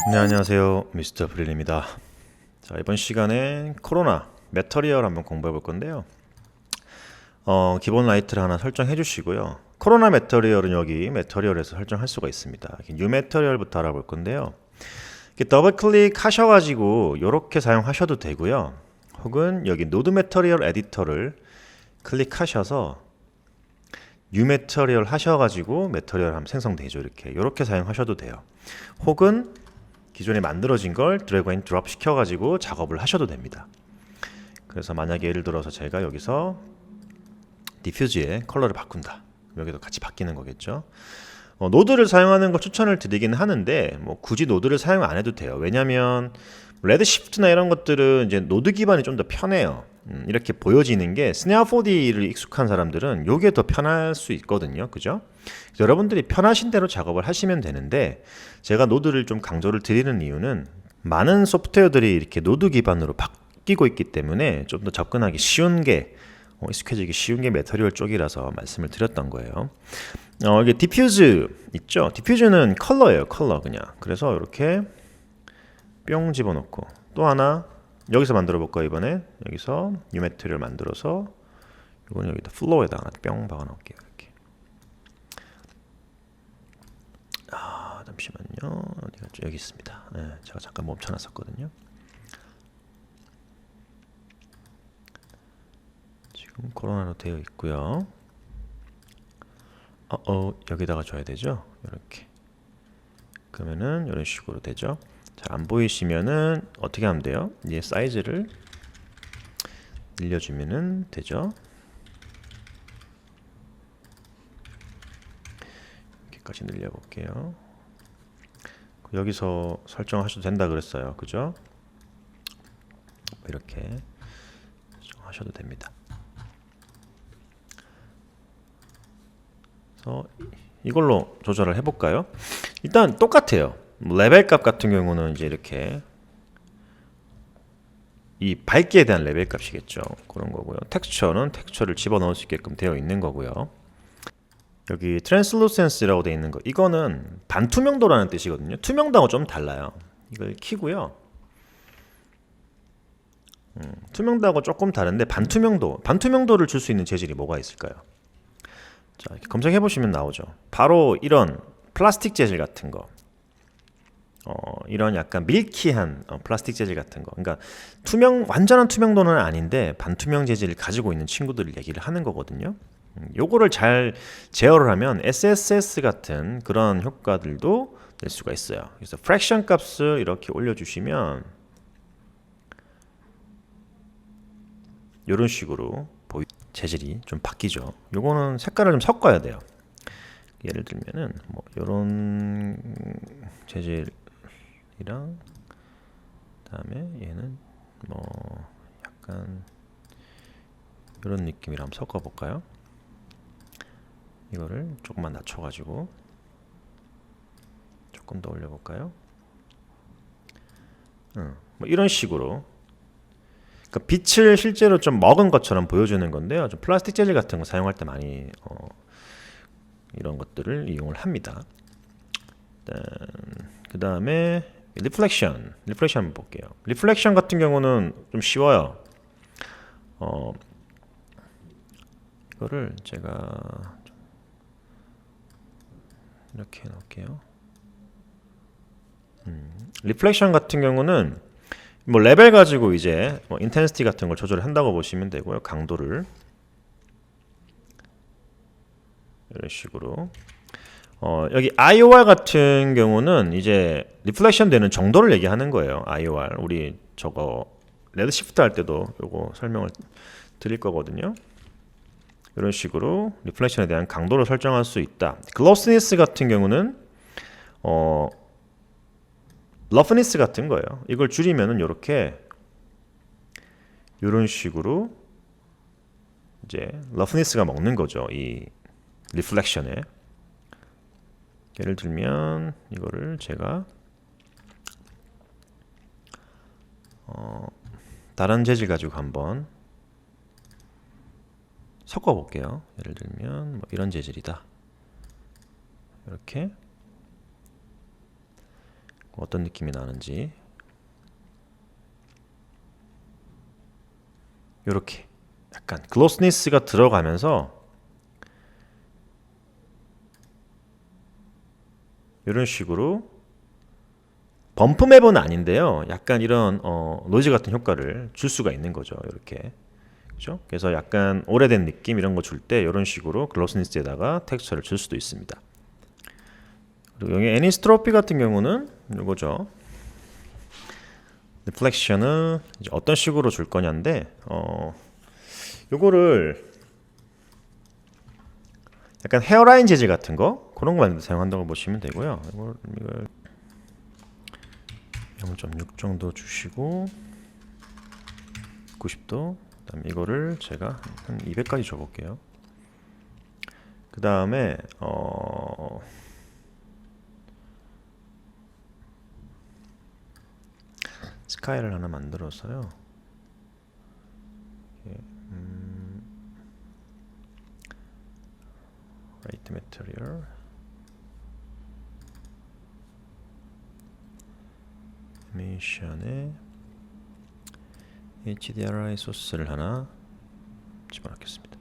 네, 안녕하세요. 미스터 브릴입니다. 자, 이번 시간에 코로나 매터리얼 한번 공부해 볼 건데요. 기본 라이트를 하나 설정해 주시고요. 코로나 매터리얼은 여기 매터리얼에서 설정할 수가 있습니다. 뉴 매터리얼부터 알아볼 건데요. 더블 클릭 하셔가지고 이렇게 사용하셔도 되고요. 혹은 여기 노드 매터리얼 에디터를 클릭하셔서 뉴 매터리얼 하셔가지고 매터리얼 하면 생성되죠. 이렇게 사용하셔도 돼요. 혹은 기존에 만들어진 걸 드래그 앤 드롭 시켜가지고 작업을 하셔도 됩니다. 그래서 만약에 예를 들어서 제가 여기서 디퓨즈의 컬러를 바꾼다. 여기도 같이 바뀌는 거겠죠. 노드를 사용하는 걸 추천을 드리긴 하는데 굳이 노드를 사용 안 해도 돼요. 왜냐하면 레드시프트나 이런 것들은 이제 노드 기반이 좀 더 편해요. 이렇게 보여지는 게 스네어 4D를 익숙한 사람들은 이게 더 편할 수 있거든요. 그죠? 여러분들이 편하신 대로 작업을 하시면 되는데 제가 노드를 좀 강조를 드리는 이유는 많은 소프트웨어들이 이렇게 노드 기반으로 바뀌고 있기 때문에 좀 더 접근하기 쉬운 게 익숙해지기 쉬운 게 매터리얼 쪽이라서 말씀을 드렸던 거예요. 이게 디퓨즈 있죠? 디퓨즈는 컬러예요. 컬러 그냥. 그래서 이렇게 뿅 집어넣고 또 하나 여기서 만들어 볼까요? 이번에 여기서 뉴 매터리얼 만들어서 이거는 여기다 플로어에다가 뿅 박아 놓을게요. 이렇게. 잠시만요. 어디 갔죠? 여기 있습니다. 네, 제가 잠깐 멈춰놨었거든요. 지금 코로나로 되어 있고요. 여기다가 줘야 되죠? 이렇게. 그러면은 이런 식으로 되죠. 잘 안 보이시면은 어떻게 하면 돼요? 이제 사이즈를 늘려주면은 되죠. 여기까지 늘려볼게요. 여기서 설정하셔도 된다 그랬어요. 그죠? 이렇게 설정하셔도 됩니다. 그래서 이걸로 조절을 해볼까요? 일단 똑같아요. 레벨 값 같은 경우는 이제 이렇게 이 밝기에 대한 레벨 값이겠죠. 그런 거고요. 텍스처는 텍스처를 집어넣을 수 있게끔 되어 있는 거고요. 여기 트랜슬루센스라고 되어 있는 거 이거는 반투명도라는 뜻이거든요. 투명도하고 좀 달라요. 이걸 키고요. 투명도하고 조금 다른데 반투명도를 줄 수 있는 재질이 뭐가 있을까요? 자, 이렇게 검색해 보시면 나오죠. 바로 이런 플라스틱 재질 같은 거. 이런 약간 밀키한 플라스틱 재질 같은 거. 그러니까 완전한 투명도는 아닌데 반투명 재질을 가지고 있는 친구들을 얘기를 하는 거거든요. 요거를 잘 제어를 하면 SSS 같은 그런 효과들도 낼 수가 있어요. 그래서 프랙션 값을 이렇게 올려주시면 이런 식으로 재질이 좀 바뀌죠. 요거는 색깔을 좀 섞어야 돼요. 예를 들면은 뭐 이런 재질이랑 그다음에 얘는 뭐 약간 이런 느낌이랑 한번 섞어 볼까요? 이거를 조금만 낮춰가지고 조금 더 올려볼까요? 뭐 이런 식으로 그러니까 빛을 실제로 좀 먹은 것처럼 보여주는 건데요. 좀 플라스틱 재질 같은 거 사용할 때 많이 이런 것들을 이용을 합니다. 그 다음에 리플렉션 한번 볼게요. 리플렉션 같은 경우는 좀 쉬워요. 이거를 제가 이렇게 해놓을게요. 리플렉션 같은 경우는 뭐 레벨 가지고 이제 뭐 인텐시티 같은 걸 조절한다고 보시면 되고요. 강도를 이런 식으로 여기 IOR 같은 경우는 이제 리플렉션 되는 정도를 얘기하는 거예요. IOR 우리 저거 레드 시프트 할 때도 요거 설명을 드릴 거거든요. 이런 식으로 리플렉션에 대한 강도를 설정할 수 있다. 글로스니스 같은 경우는 러프니스 같은 거예요. 이걸 줄이면은 이렇게 이런 식으로 이제 러프니스가 먹는 거죠. 이 리플렉션에. 예를 들면 이거를 제가 다른 재질 가지고 한번 섞어 볼게요. 예를 들면 뭐 이런 재질이다. 이렇게 어떤 느낌이 나는지. 이렇게 약간 글로스니스가 들어가면서 이런 식으로 범프 맵은 아닌데요. 약간 이런 노이즈 같은 효과를 줄 수가 있는 거죠. 이렇게. 그죠? 그래서 약간 오래된 느낌 이런 거 줄 때 이런 식으로 글로스니스에다가 텍스처를 줄 수도 있습니다. 그리고 여기 애니스트로피 같은 경우는 이거죠. 리플렉션은 이제 어떤 식으로 줄 거냐인데 요거를 약간 헤어라인 재질 같은 거 그런 거 만들 때 사용한다고 보시면 되고요. 이걸 0.6 정도 주시고 90도. 그다음에 이거를 제가 한 200까지 줘볼게요. 그 다음에 스카이를 하나 만들어서요. 라이트 매터리얼 에미션에 HDRI 소스를 하나 집어넣겠습니다.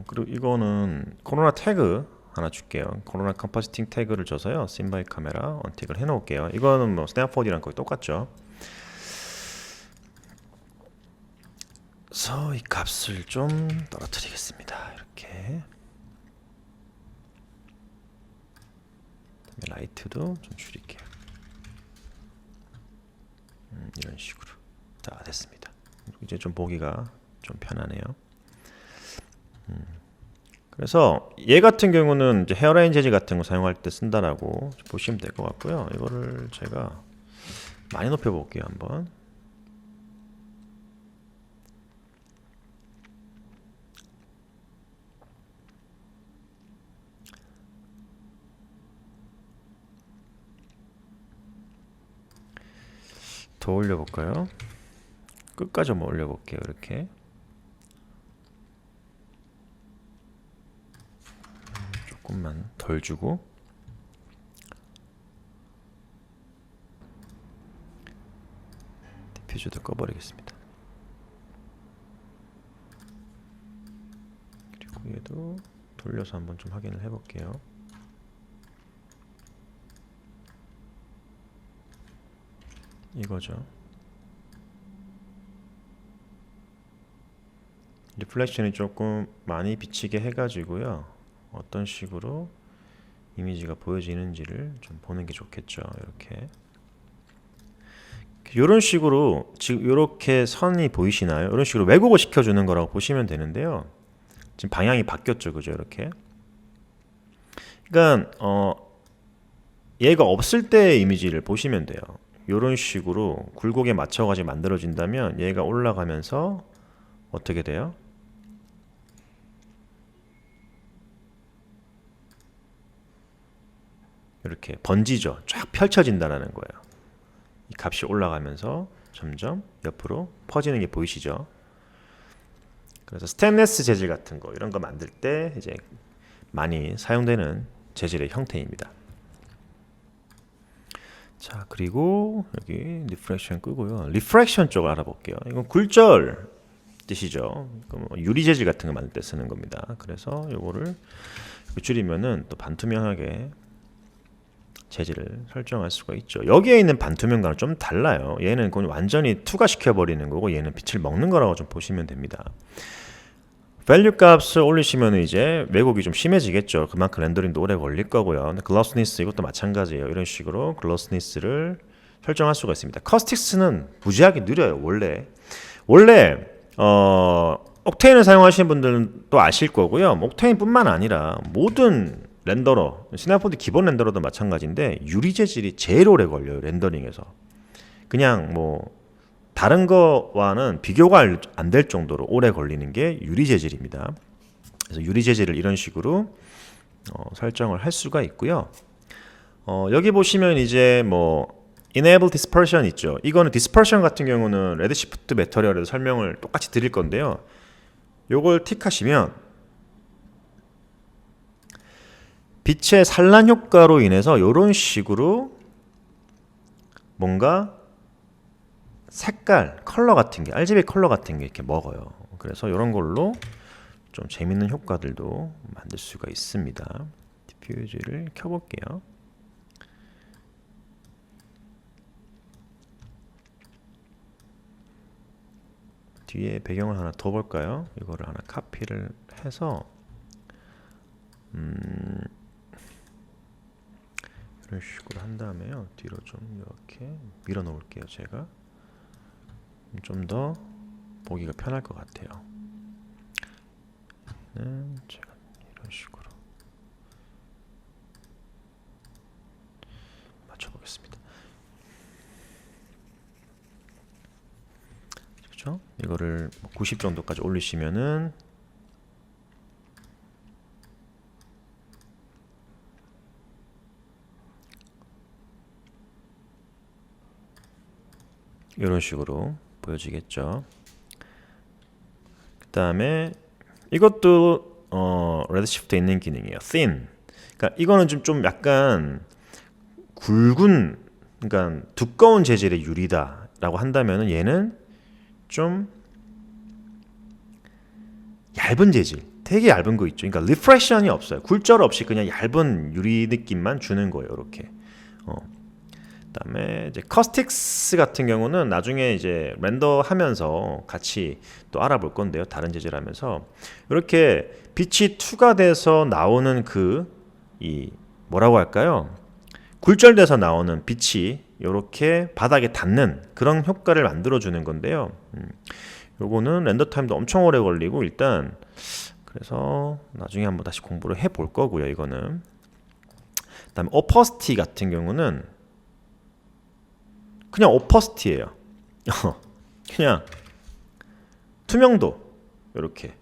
그리고 이거는 코로나 태그 하나 줄게요. 코로나 컴포지팅 태그를 줘서요. 씬바이 카메라 언틱을 해놓을게요. 이거는 뭐 스냅포드랑 거의 똑같죠. 그래서 이 값을 좀 떨어뜨리겠습니다. 이렇게 라이트도 좀 줄일게요. 이런 식으로 다 됐습니다. 이제 좀 보기가 좀 편하네요. 그래서 얘 같은 경우는 이제 헤어라인 재질 같은 거 사용할 때 쓴다라고 보시면 될 것 같고요. 이거를 제가 많이 높여 볼게요. 한번. 더 올려볼까요? 끝까지 한번 올려볼게요. 이렇게 조금만 덜 주고 디퓨저도 꺼버리겠습니다. 그리고 얘도 돌려서 한번 좀 확인을 해볼게요. 이거죠. 리플렉션이 조금 많이 비치게 해가지고요. 어떤 식으로 이미지가 보여지는지를 좀 보는 게 좋겠죠. 이렇게 이런 식으로 지금 이렇게 선이 보이시나요? 이런 식으로 왜곡을 시켜주는 거라고 보시면 되는데요. 지금 방향이 바뀌었죠, 그죠? 이렇게. 그러니까 얘가 없을 때의 이미지를 보시면 돼요. 이런 식으로 굴곡에 맞춰가지고 만들어진다면 얘가 올라가면서 어떻게 돼요? 이렇게 번지죠. 쫙 펼쳐진다는 거예요. 이 값이 올라가면서 점점 옆으로 퍼지는 게 보이시죠? 그래서 스테인리스 재질 같은 거 이런 거 만들 때 이제 많이 사용되는 재질의 형태입니다. 자, 그리고 여기 리프렉션 끄고요. 리프렉션 쪽을 알아볼게요. 이건 굴절 뜻이죠. 뭐 유리 재질 같은 거 만들 때 쓰는 겁니다. 그래서 요거를 줄이면은 또 반투명하게 재질을 설정할 수가 있죠. 여기에 있는 반투명감은 좀 달라요. 얘는 그건 완전히 투과시켜 버리는 거고 얘는 빛을 먹는 거라고 좀 보시면 됩니다. 밸류 값을 올리시면 이제 왜곡이 좀 심해지겠죠. 그만큼 렌더링도 오래 걸릴 거고요. 근데 글로스니스 이것도 마찬가지예요. 이런 식으로 글로스니스를 설정할 수가 있습니다. 커스틱스는 무지하게 느려요. 원래 옥테인을 사용하시는 분들은 또 아실 거고요. 옥테인뿐만 아니라 모든 렌더러, 시네포드 기본 렌더러도 마찬가지인데 유리 재질이 제일 오래 걸려요. 렌더링에서. 그냥 뭐 다른 거와는 비교가 안 될 정도로 오래 걸리는 게 유리 재질입니다. 그래서 유리 재질을 이런 식으로 설정을 할 수가 있고요. 여기 보시면 이제 뭐 Enable Dispersion 있죠. 이거는 Dispersion 같은 경우는 레드시프트 매터리얼에서 설명을 똑같이 드릴 건데요. 요걸 틱하시면 빛의 산란 효과로 인해서 이런 식으로 뭔가 색깔, 컬러 같은 게 RGB 컬러 같은 게 이렇게 먹어요. 그래서 이런 걸로 좀 재밌는 효과들도 만들 수가 있습니다. 디퓨즈를 켜볼게요. 뒤에 배경을 하나 더 볼까요? 이거를 하나 카피를 해서 이런 식으로 한 다음에요. 뒤로 좀 이렇게 밀어 놓을게요. 제가 좀 더 보기가 편할 것 같아요. 제가 이런 식으로 맞춰보겠습니다. 그렇죠? 이거를 90 정도까지 올리시면은 이런 식으로 보여지겠죠. 그 다음에 이것도 레드시프트에 있는 기능이에요. Thin. 그러니까 이거는 좀 약간 굵은, 그러니까 두꺼운 재질의 유리다라고 한다면은 얘는 좀 얇은 재질, 되게 얇은 거 있죠. 그러니까 리프레션이 없어요. 굴절 없이 그냥 얇은 유리 느낌만 주는 거예요. 이렇게. 그다음에 이제 커스틱스 같은 경우는 나중에 이제 렌더하면서 같이 또 알아볼 건데요. 다른 재질하면서 이렇게 빛이 투과돼서 나오는 이 뭐라고 할까요? 굴절돼서 나오는 빛이 이렇게 바닥에 닿는 그런 효과를 만들어 주는 건데요. 요거는 렌더 타임도 엄청 오래 걸리고 일단 그래서 나중에 한번 다시 공부를 해볼 거고요. 이거는 그다음에 오퍼시티 같은 경우는 그냥 오퍼시티예요. 그냥 투명도 이렇게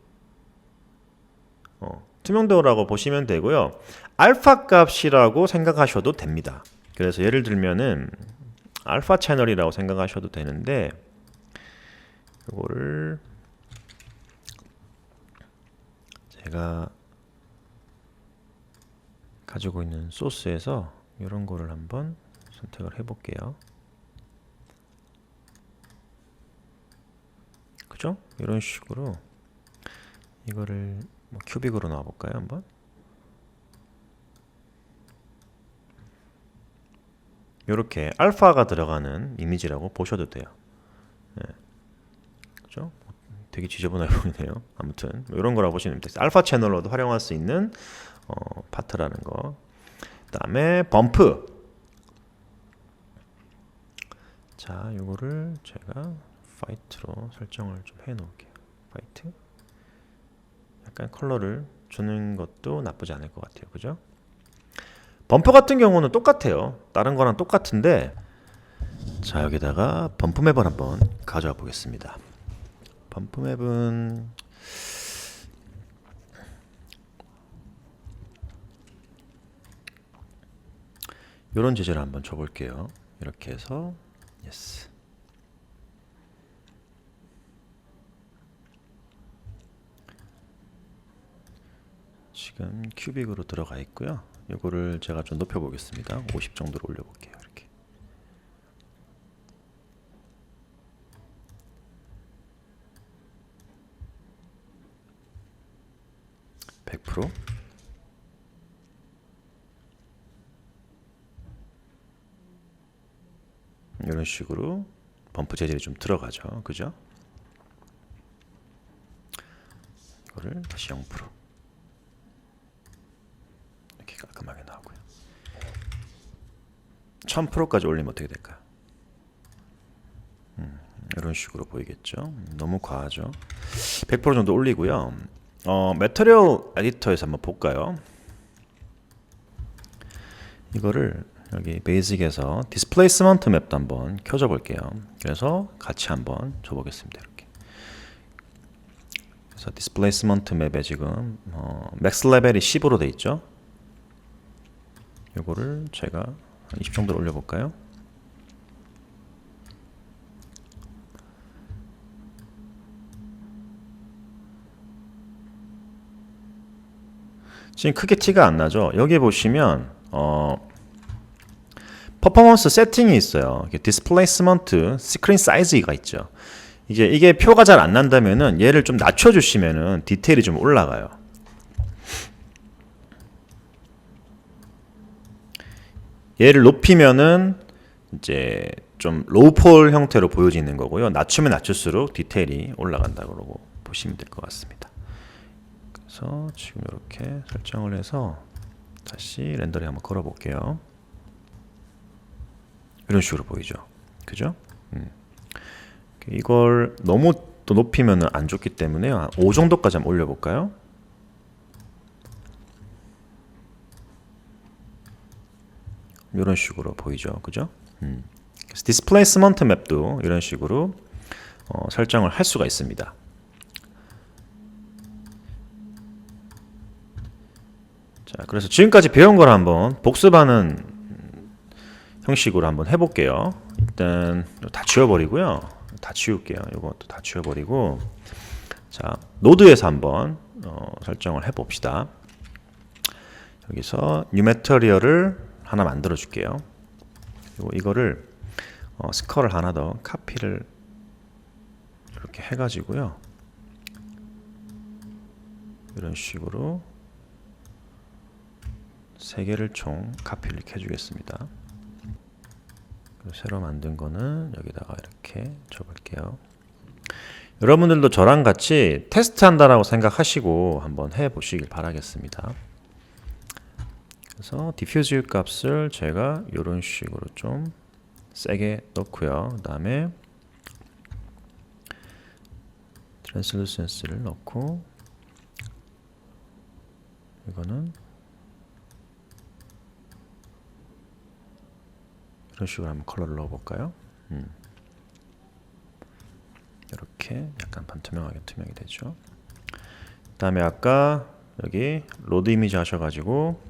투명도라고 보시면 되고요. 알파 값이라고 생각하셔도 됩니다. 그래서 예를 들면은 알파 채널이라고 생각하셔도 되는데 이거를 제가 가지고 있는 소스에서 이런 거를 한번 선택을 해볼게요. 그죠? 이런 식으로 이거를 뭐 큐빅으로 놔볼까요? 한번 이렇게 알파가 들어가는 이미지라고 보셔도 돼요. 네. 그죠? 되게 지저분해 보이네요. 아무튼 이런 거라고 보시면 됩니다. 알파 채널로도 활용할 수 있는 파트라는 거. 그다음에 범프. 자, 요거를 제가 화이트로 설정을 좀 해놓을게요. 화이트. 약간 컬러를 주는 것도 나쁘지 않을 것 같아요. 그죠? 범퍼 같은 경우는 똑같아요. 다른 거랑 똑같은데 자, 여기다가 범프 맵을 한번 가져와 보겠습니다. 범프 맵은 이런 재질을 한번 줘볼게요. 이렇게 해서 예스. 지금 큐빅으로 들어가 있고요. 이거를 제가 좀 높여 보겠습니다. 50 정도로 올려 볼게요. 이렇게. (100%) 이런 식으로 범프 재질이 좀 들어가죠. 그죠? 이거를 다시 0% 이렇게 깔끔하게 나오고요. 1000%까지 올리면 어떻게 될까요? 이런 식으로 보이겠죠? 너무 과하죠? 100% 정도 올리고요. 매터리얼 에디터에서 한번 볼까요? 이거를 여기 베이직에서 디스플레이스먼트 맵도 한번 켜줘 볼게요. 그래서 같이 한번 줘보겠습니다. 이렇게. 그래서 디스플레이스먼트 맵에 지금 맥스 레벨이 10으로 돼 있죠. 요거를 제가 한 20 정도로 올려볼까요? 지금 크게 티가 안 나죠. 여기 보시면 퍼포먼스 세팅이 있어요. 디스플레이스먼트, 스크린 사이즈가 있죠. 이게 표가 잘 안 난다면은 얘를 좀 낮춰주시면은 디테일이 좀 올라가요. 얘를 높이면은 이제 좀 로우폴 형태로 보여지는 거고요. 낮추면 낮출수록 디테일이 올라간다고 보시면 될 것 같습니다. 그래서 지금 이렇게 설정을 해서 다시 렌더링 한번 걸어 볼게요. 이런 식으로 보이죠. 그죠? 이걸 너무 또 높이면 안 좋기 때문에 한 5 정도까지 한번 올려볼까요? 이런 식으로 보이죠. 그죠? 그래서 디스플레이스먼트 맵도 이런 식으로 설정을 할 수가 있습니다. 자, 그래서 지금까지 배운 걸 한번 복습하는 형식으로 한번 해볼게요. 일단 다 지워버리고요. 다 지울게요. 이것도 다 지워버리고, 자, 노드에서 한번 설정을 해봅시다. 여기서 뉴 매터리얼을 하나 만들어 줄게요. 그리고 이거를 스컬을 하나 더 카피를 이렇게 해가지고요. 이런 식으로 3개를 총 카피를 이렇게 해주겠습니다. 새로 만든 거는 여기다가 이렇게 줘볼게요. 여러분들도 저랑 같이 테스트 한다라고 생각하시고 한번 해보시길 바라겠습니다. 그래서 디퓨즈 값을 제가 이런 식으로 좀 세게 넣고요. 그 다음에 트랜슬루센스를 넣고, 이거는 이런 식으로 한번 컬러를 넣어볼까요? 이렇게 약간 반투명하게 투명이 되죠. 그 다음에 아까 여기 로드 이미지 하셔가지고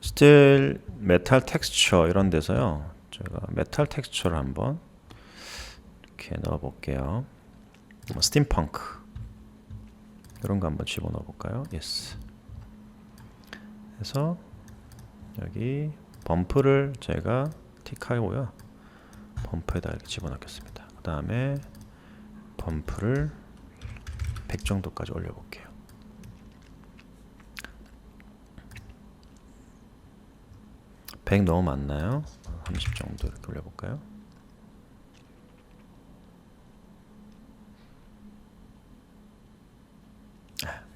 스틸 메탈 텍스처 이런 데서요, 제가 메탈 텍스처를 한번 이렇게 넣어 볼게요. 스팀펑크 이런 거 한번 집어넣어 볼까요? 예스. 그래서 여기 범프를 제가 틱하고요, 범프에다 이렇게 집어넣겠습니다. 그 다음에 범프를 100 정도까지 올려볼게요. 100 너무 많나요? 30 정도 이렇게 올려볼까요?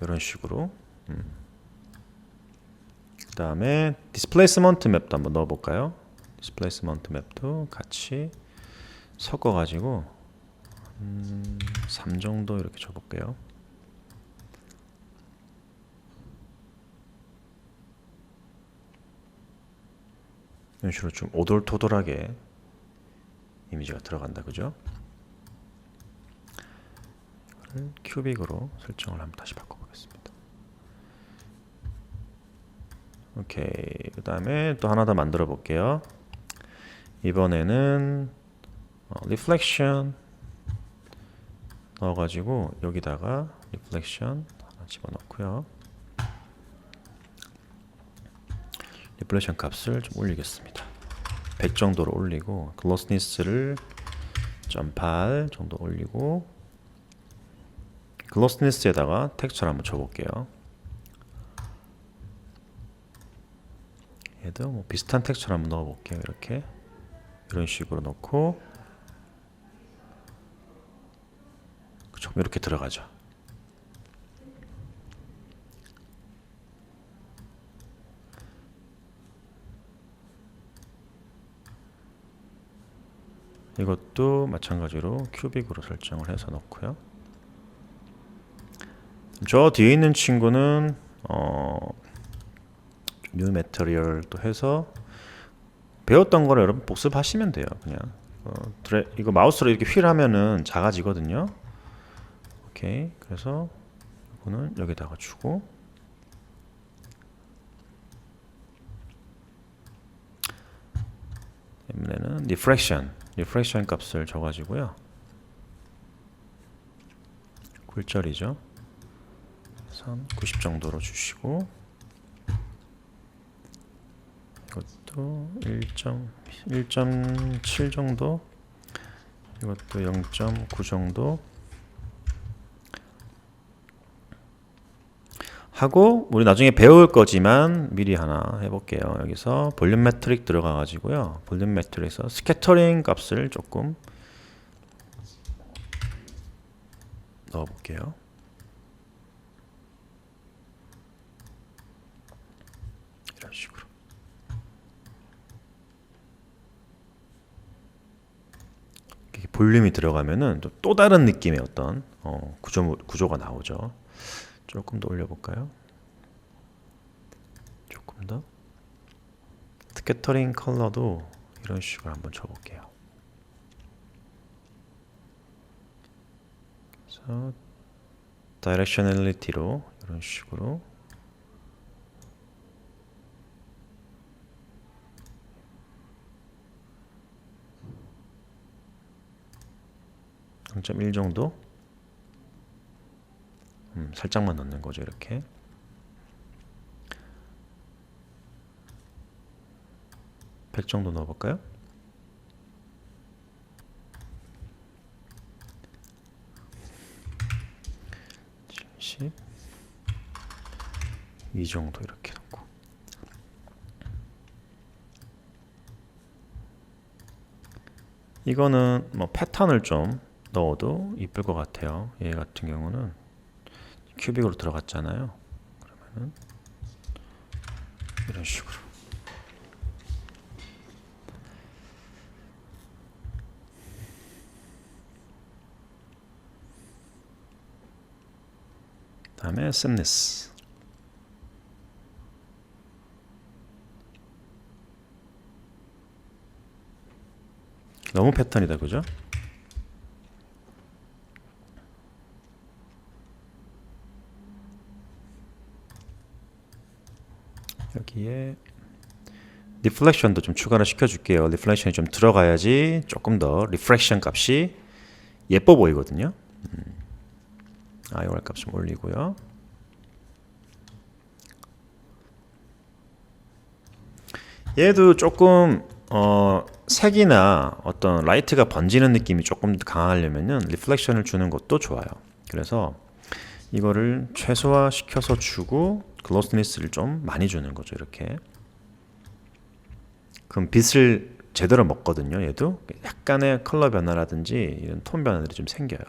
이런 식으로. 그 다음에 디스플레이스먼트 맵도 한번 넣어볼까요? 디스플레이스먼트 맵도 같이 섞어가지고 3 정도 이렇게 줘볼게요. 이런 식으로 좀 오돌토돌하게 이미지가 들어간다, 그죠? 이거를 큐빅으로 설정을 한번 다시 바꿔보겠습니다. 오케이. 그 다음에 또 하나 더 만들어 볼게요. 이번에는 리플렉션 넣어가지고 여기다가 리플렉션 하나 집어넣고요. 리플렉션 값을 좀 올리겠습니다. 100 정도로 올리고, 글로스니스를 0.8 정도 올리고, 글로스니스에다가 텍스처를 한번 줘볼게요. 얘도 뭐 비슷한 텍스처를 한번 넣어볼게요. 이렇게 이런 식으로 넣고, 그쵸, 이렇게 들어가죠. 이것도 마찬가지로 큐빅으로 설정을 해서 넣고요. 저 뒤에 있는 친구는 뉴 매터리얼 또 해서 배웠던 거를 여러분 복습하시면 돼요. 그냥 이거 마우스로 이렇게 휠 하면은 작아지거든요. 오케이. 그래서 이거는 여기다가 주고, 때문에는 리프렉션 값을 줘가지고요. 굴절이죠. 90 정도로 주시고, 이것도 1.7 정도, 이것도 0.9 정도 하고, 우리 나중에 배울 거지만 미리 하나 해볼게요. 여기서 볼륨 매트릭 들어가 가지고요, 볼륨 매트릭에서 스캐터링 값을 조금 넣어 볼게요. 이런 식으로. 이렇게 볼륨이 들어가면은 또 다른 느낌의 어떤 구조가 나오죠. 조금 더 올려볼까요? 조금 더. 스캐터링 컬러도 이런 식으로 한번 줘볼게요. 그래서 다이렉셔널리티로 이런 식으로 (0.1) 정도 살짝만 넣는 거죠. 이렇게 100 정도 넣어볼까요? 이 정도 이렇게 넣고, 이거는 뭐 패턴을 좀 넣어도 이쁠 것 같아요. 얘 같은 경우는 큐빅으로 들어갔잖아요. 그러면은 이런 식으로. 다음에 샘니스. 너무 패턴이다, 그죠? 여기에 리플렉션도 좀 추가를 시켜줄게요. 리플렉션이 좀 들어가야지 조금 더 리프렉션 값이 예뻐 보이거든요. IOR 값 좀 올리고요. 얘도 조금 색이나 어떤 라이트가 번지는 느낌이 조금 더 강하려면은 리플렉션을 주는 것도 좋아요. 그래서 이거를 최소화 시켜서 주고 글로스니스를 좀 많이 주는 거죠. 이렇게. 그럼 빛을 제대로 먹거든요. 얘도 약간의 컬러 변화라든지 이런 톤 변화들이 좀 생겨요.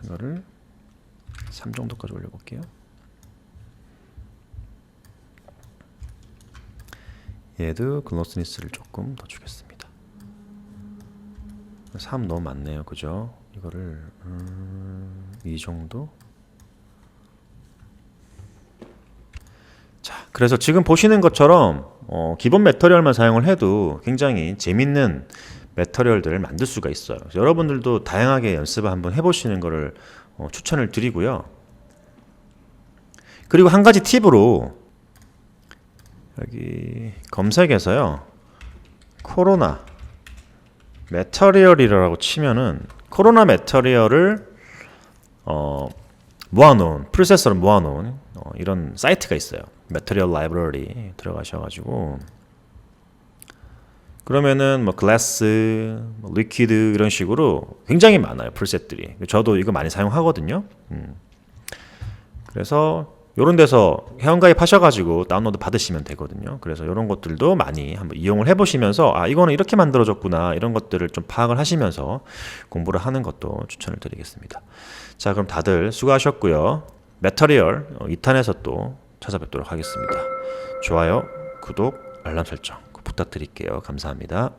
이거를 3 정도까지 올려볼게요. 얘도 글로스니스를 조금 더 주겠습니다. 3 너무 많네요. 그죠? 이거를 이 정도. 자, 그래서 지금 보시는 것처럼 기본 매터리얼만 사용을 해도 굉장히 재밌는 매터리얼들을 만들 수가 있어요. 여러분들도 다양하게 연습을 한번 해보시는 것을 추천을 드리고요. 그리고 한 가지 팁으로 여기 검색에서요, 코로나 매터리얼이라고 치면은 코로나 매터리얼을 모아놓은, 프로세서로 모아놓은 이런 사이트가 있어요. 매터리얼 라이브러리 들어가셔가지고, 그러면은 뭐 글래스, 뭐 리퀴드 이런 식으로 굉장히 많아요. 프리셋들이. 저도 이거 많이 사용하거든요. 그래서 이런 데서 회원가입 하셔가지고 다운로드 받으시면 되거든요. 그래서 이런 것들도 많이 한번 이용을 해보시면서 이거는 이렇게 만들어졌구나, 이런 것들을 좀 파악을 하시면서 공부를 하는 것도 추천을 드리겠습니다. 자, 그럼 다들 수고하셨고요. 매터리얼 2탄에서 또 찾아뵙도록 하겠습니다. 좋아요, 구독, 알람 설정 부탁드릴게요. 감사합니다.